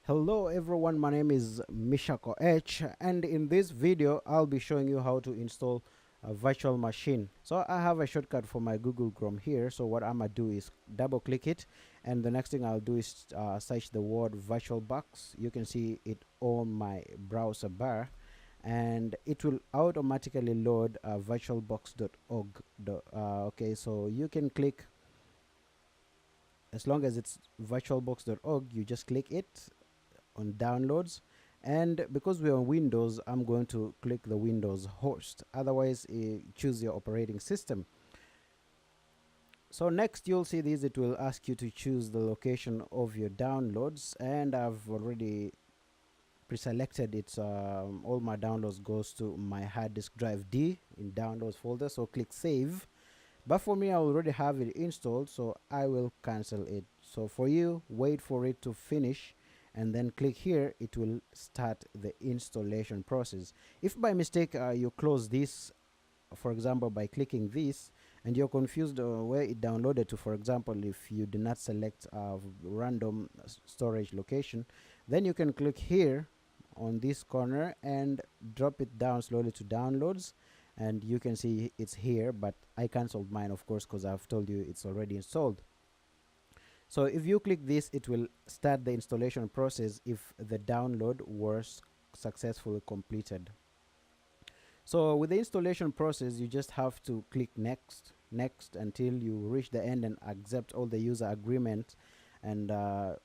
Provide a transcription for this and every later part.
Hello everyone, my name is Mishako H, and in this video I'll be showing you how to install a virtual machine. So I have a shortcut for my Google Chrome here, so what I'm gonna do is double click it, and the next thing I'll do is search the word VirtualBox. You can see it on my browser bar, and it will automatically load virtualbox.org. Okay, so you can click, as long as it's virtualbox.org, you just click it on downloads, and because we're on Windows, I'm going to click the Windows host. Otherwise, choose your operating system. So next you'll see this, it will ask you to choose the location of your downloads, and I've already pre-selected it. All my downloads goes to my hard disk drive D in downloads folder, so click save. But for me, I already have it installed, so I will cancel it. So for you, wait for it to finish and then click here. It will start the installation process. If by mistake you close this, for example by clicking this, and you're confused where it downloaded to, for example if you do not select random storage location, then you can click here on this corner and drop it down slowly to downloads, and you can see it's here, but I cancelled mine, of course, because I've told you it's already installed. So if you click this, it will start the installation process if the download was successfully completed. So with the installation process, you just have to click next until you reach the end and accept all the user agreement, and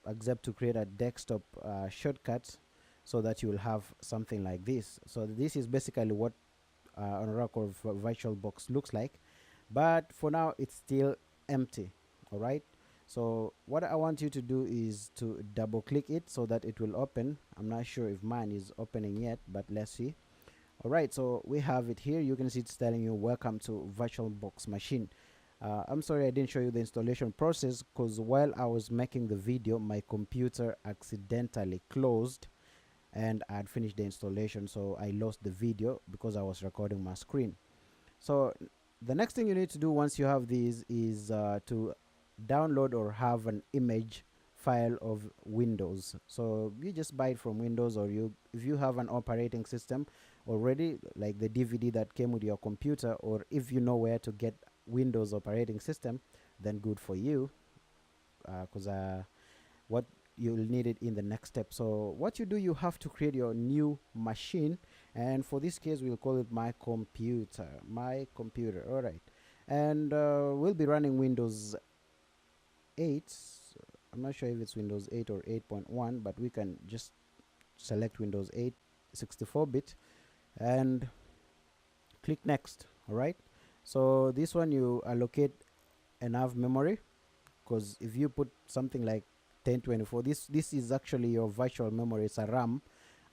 accept to create a desktop shortcut, so that you will have something like this. So this is basically what Oracle VirtualBox looks like, but for now it's still empty. All right, so what I want you to do is to double click it so that it will open. I'm not sure if mine is opening yet, but let's see. All right, so we have it here. You can see it's telling you welcome to VirtualBox machine. I'm sorry I didn't show you the installation process, because while I was making the video, my computer accidentally closed and I had finished the installation, so I lost the video because I was recording my screen. So the next thing you need to do once you have these is to download or have an image file of Windows. So you just buy it from Windows, or if you have an operating system already, like the DVD that came with your computer, or if you know where to get Windows operating system, then good for you, because what you'll need it in the next step. So what you do, you have to create your new machine, and for this case we'll call it my computer. All right, and we'll be running Windows 8. I'm not sure if it's Windows 8 or 8.1, but we can just select Windows 8 64-bit and click next. All right, so this one you allocate enough memory, because if you put something like 1024, this is actually your virtual memory. It's a RAM,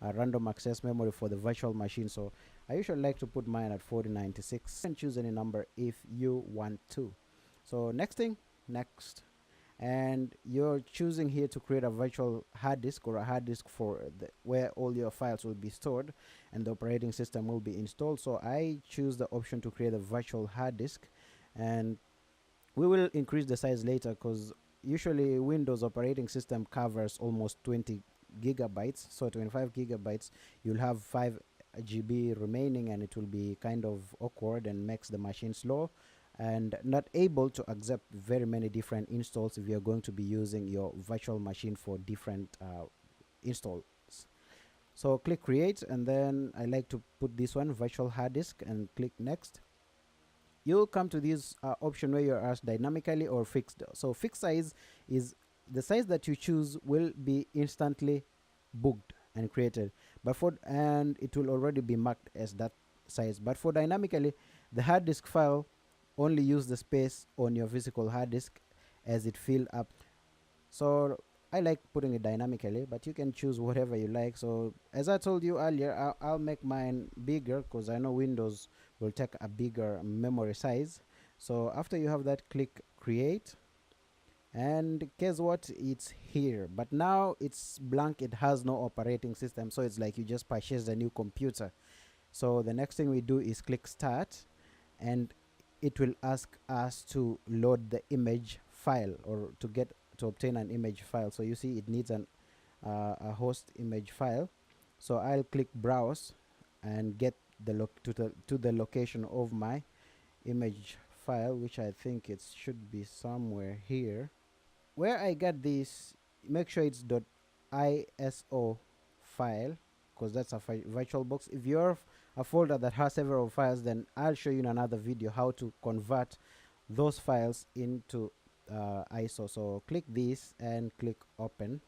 a random access memory for the virtual machine. So I usually like to put mine at 4096, and choose any number if you want to. So next, and you're choosing here to create a virtual hard disk, or a hard disk for where all your files will be stored and the operating system will be installed. So I choose the option to create a virtual hard disk, and we will increase the size later, because usually Windows operating system covers almost 20 gigabytes. So 25 gigabytes, you'll have 5 GB remaining, and it will be kind of awkward and makes the machine slow and not able to accept very many different installs if you're going to be using your virtual machine for different installs. So click create, and then I like to put this one, virtual hard disk, and click next. You'll come to this option where you're asked dynamically or fixed. So fixed size is the size that you choose will be instantly booked and created, and it will already be marked as that size. But for dynamically, the hard disk file only use the space on your physical hard disk as it fill up. So I like putting it dynamically, but you can choose whatever you like. So as I told you earlier, I'll make mine bigger, because I know Windows will take a bigger memory size. So after you have that, click create, and guess what, it's here, but now it's blank. It has no operating system, so it's like you just purchased a new computer. So the next thing we do is click start, and it will ask us to load the image file, or to obtain an image file. So you see it needs an a host image file. So I'll click browse and get to the location of my image file, which I think it should be somewhere here. Where I got this, make sure it's .iso file, because that's a virtual box. If you're a folder that has several files, then I'll show you in another video how to convert those files into ISO. So click this and click open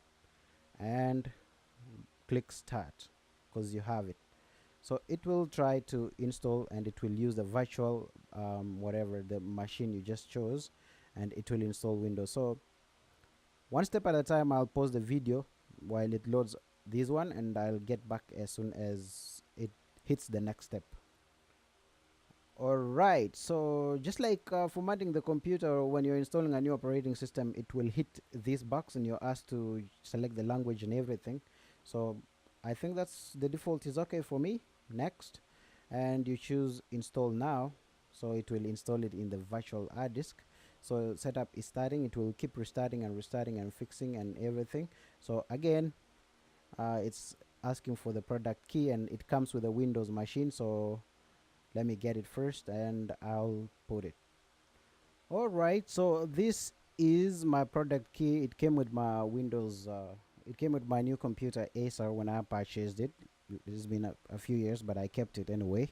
and click start, because you have it. So it will try to install, and it will use the virtual whatever the machine you just chose, and it will install Windows. So one step at a time, I'll pause the video while it loads this one, and I'll get back as soon as it hits the next step. Alright, so just like formatting the computer, when you're installing a new operating system, it will hit this box and you're asked to select the language and everything. So I think that's the default is okay for me. Next, and you choose install now, so it will install it in the virtual hard disk. So setup is starting, it will keep restarting and fixing and everything. So again, it's asking for the product key, and it comes with a Windows machine, so let me get it first and I'll put it. Alright, so this is my product key. It came with my Windows it came with my new computer Acer when I purchased it. It's been a few years, but I kept it anyway.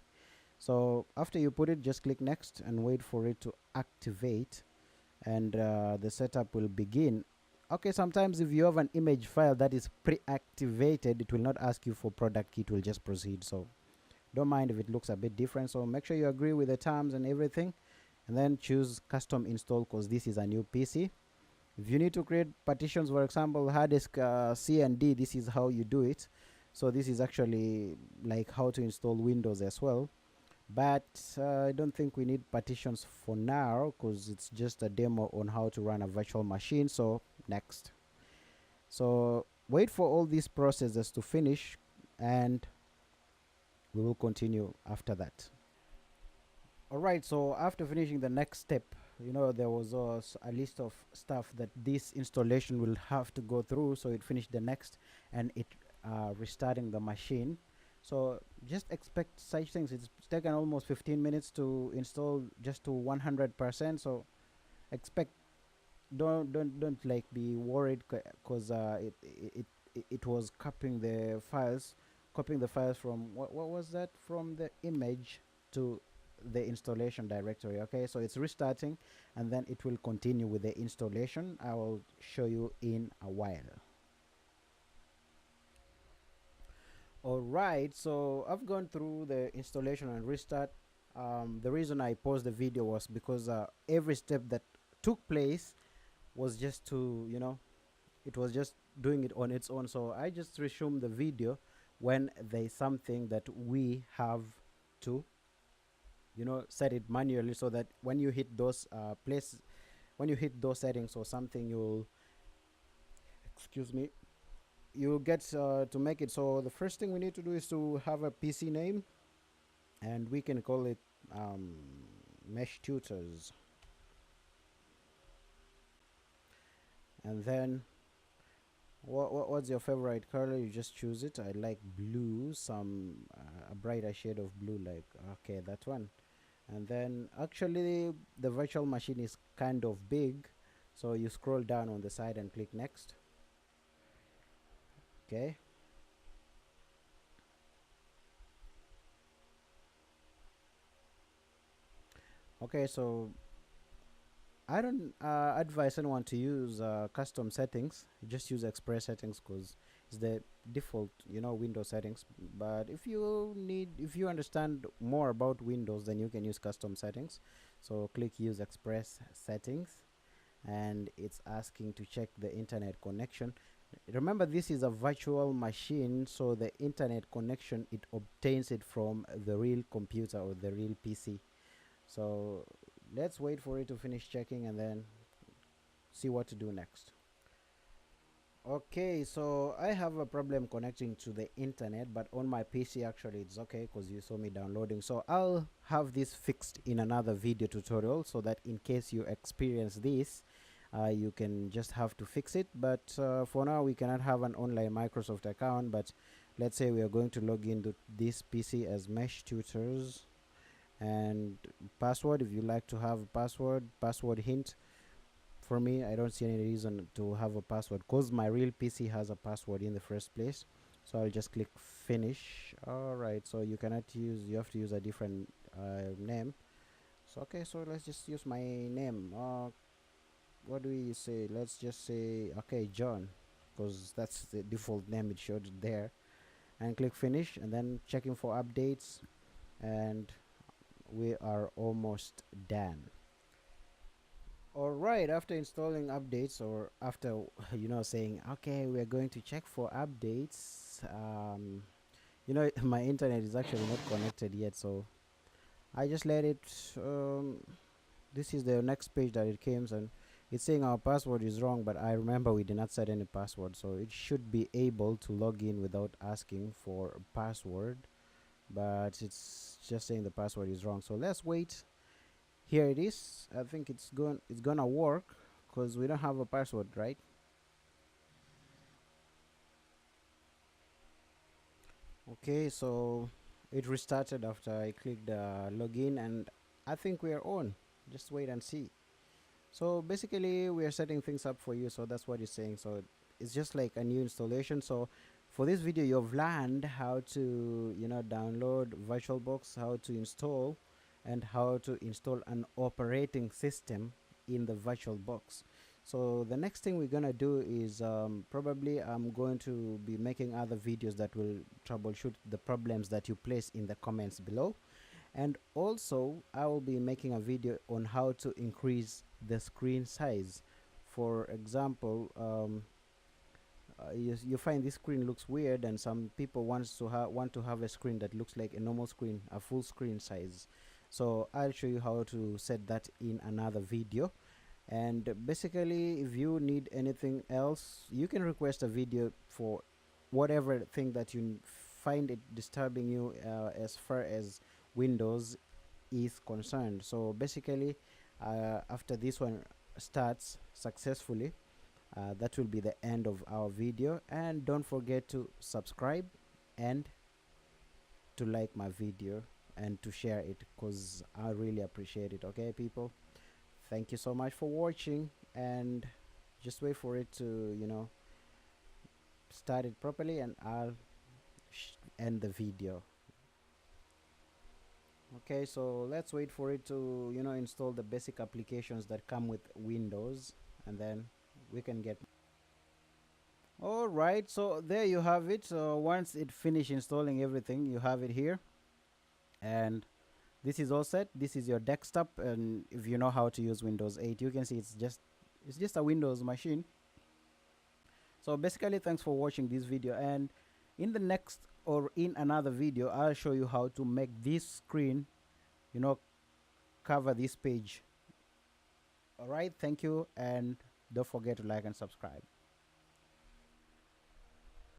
So after you put it, just click next and wait for it to activate, and the setup will begin. Okay, sometimes if you have an image file that is pre-activated, it will not ask you for product key, it will just proceed. So don't mind if it looks a bit different. So make sure you agree with the terms and everything, and then choose custom install, because this is a new PC. If you need to create partitions, for example hard disk C and D, this is how you do it. So this is actually like how to install Windows as well, but I don't think we need partitions for now, because it's just a demo on how to run a virtual machine. So next. So wait for all these processes to finish, and we will continue after that. Alright, so after finishing the next step, there was a list of stuff that this installation will have to go through. So it finished the next, and it restarting the machine. So just expect such things. It's taken almost 15 minutes to install just to 100%. So expect, don't like be worried, because it was copying the files, from what was that, from the image to the installation directory. Okay, so it's restarting, and then it will continue with the installation. I will show you in a while. Alright, so I've gone through the installation and restart. The reason I paused the video was because every step that took place was just to, it was just doing it on its own. So I just resumed the video when there's something that we have to, set it manually, so that when you hit those when you hit those settings or something, you'll, excuse me, you'll get to make it. So the first thing we need to do is to have a PC name, and we can call it Mesh Tutors. And then what's your favorite color? You just choose it. I like blue, a brighter shade of blue, like, okay, that one. And then actually the virtual machine is kind of big, so you scroll down on the side and click next. Okay, so I don't advise anyone to use custom settings. Just use express settings, because it's the default, Windows settings. But if you understand more about Windows, then you can use custom settings. So click use express settings, and it's asking to check the internet connection. Remember, this is a virtual machine, so the internet connection, it obtains it from the real computer or the real PC. So let's wait for it to finish checking and then see what to do next. Okay, so I have a problem connecting to the internet, but on my PC actually it's okay, because you saw me downloading. So I'll have this fixed in another video tutorial, so that in case you experience this, you can just have to fix it. But for now we cannot have an online Microsoft account. But let's say we are going to log into this PC as mesh tutors, and password, if you like to have a password hint. For me, I don't see any reason to have a password because my real PC has a password in the first place. So I'll just click finish. All right, so you cannot use, you have to use a different name. So okay, so let's just use my name. What do we say? Let's just say, okay, John, because that's the default name it showed there. And click finish, and then checking for updates, and we are almost done. All right, after installing updates, or after saying okay, we're going to check for updates, my internet is actually not connected yet, so I just let it. This is the next page that it came, and it's saying our password is wrong, but I remember we did not set any password, so it should be able to log in without asking for a password. But it's just saying the password is wrong, so let's wait. Here it is. I think it's gonna work because we don't have a password, right? Okay, so it restarted after I clicked login, and I think we are on. Just wait and see. So basically we are setting things up for you, so that's what it's saying. So it's just like a new installation. So for this video you've learned how to download VirtualBox, how to install, and how to install an operating system in the VirtualBox. So the next thing we're gonna do is probably I'm going to be making other videos that will troubleshoot the problems that you place in the comments below. And also I will be making a video on how to increase the screen size. For example, you find this screen looks weird, and some people want to have a screen that looks like a normal screen, a full screen size. So I'll show you how to set that in another video. And basically, if you need anything else, you can request a video for whatever thing that you find it disturbing you as far as Windows is concerned. So basically, after this one starts successfully, that will be the end of our video. And don't forget to subscribe and to like my video and to share it, because I really appreciate it. Okay, people, thank you so much for watching, and just wait for it to start it properly, and I'll end the video. Okay, so let's wait for it to install the basic applications that come with Windows, and then we can get. All right, so there you have it. So once it finished installing everything, you have it here, and this is all set. This is your desktop, and if you know how to use Windows 8, you can see it's just a Windows machine. So basically, thanks for watching this video, and in the next or in another video I'll show you how to make this screen cover this page. All right, thank you, and don't forget to like and subscribe.